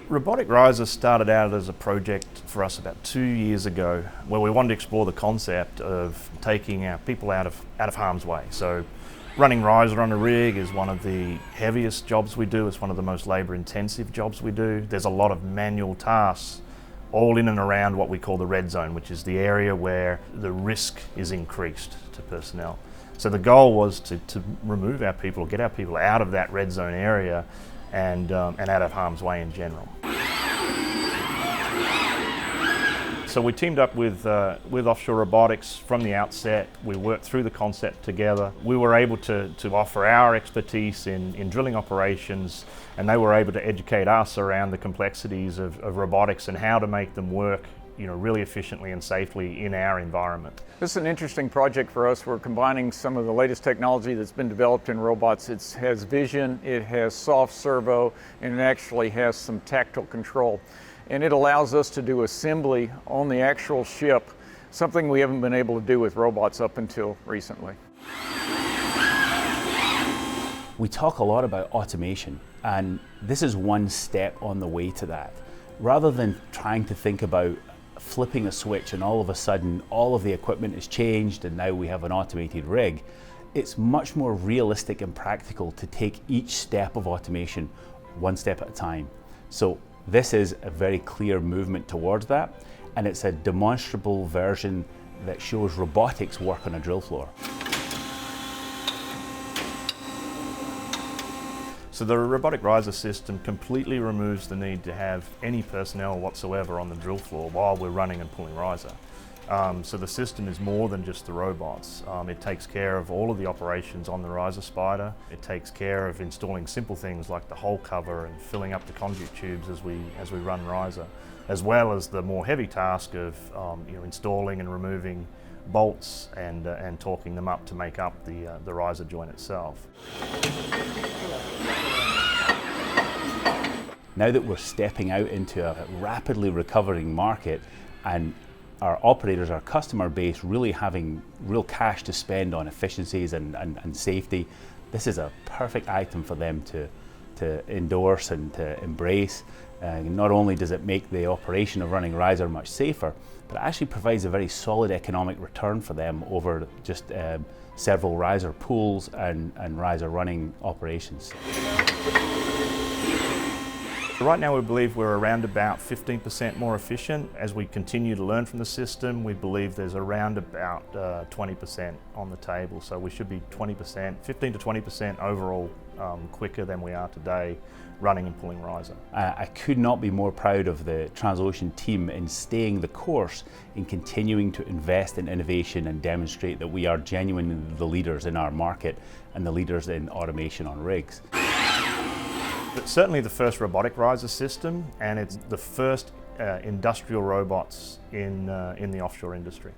Robotic Riser started out as a project for us about 2 years ago, where we wanted to explore the concept of taking our people out of harm's way. So running riser on a rig is one of the heaviest jobs we do. It's one of the most labour intensive jobs we do. There's a lot of manual tasks all in and around what we call the red zone, which is the area where the risk is increased to personnel. So the goal was to remove our people, get our people out of that red zone area and out of harm's way in general. So we teamed up with Offshore Robotics from the outset. We worked through the concept together. We were able to offer our expertise in drilling operations, and they were able to educate us around the complexities of robotics and how to make them work, really efficiently and safely in our environment. This is an interesting project for us. We're combining some of the latest technology that's been developed in robots. It has vision, it has soft servo, and it actually has some tactile control. And it allows us to do assembly on the actual ship, something we haven't been able to do with robots up until recently. We talk a lot about automation, and this is one step on the way to that. Rather than trying to think about flipping a switch and all of a sudden all of the equipment is changed and now we have an automated rig, it's much more realistic and practical to take each step of automation one step at a time. So this is a very clear movement towards that, and it's a demonstrable version that shows robotics work on a drill floor. So the robotic riser system completely removes the need to have any personnel whatsoever on the drill floor while we're running and pulling riser. So the system is more than just the robots. It takes care of all of the operations on the riser spider. It takes care of installing simple things like the hole cover and filling up the conduit tubes as we run riser, as well as the more heavy task of installing and removing bolts and torquing them up to make up the riser joint itself. Now that we're stepping out into a rapidly recovering market and our operators, our customer base really having real cash to spend on efficiencies and safety, this is a perfect item for them to endorse and to embrace. Not only does it make the operation of running riser much safer, but it actually provides a very solid economic return for them over just several riser pools and riser running operations. Right now we believe we're around about 15% more efficient. As we continue to learn from the system, we believe there's around about 20% on the table. So we should be 20%, 15 to 20% overall quicker than we are today running and pulling riser. I could not be more proud of the Transocean team in staying the course, in continuing to invest in innovation and demonstrate that we are genuinely the leaders in our market and the leaders in automation on rigs. It's certainly the first robotic riser system, and it's the first industrial robots in the offshore industry.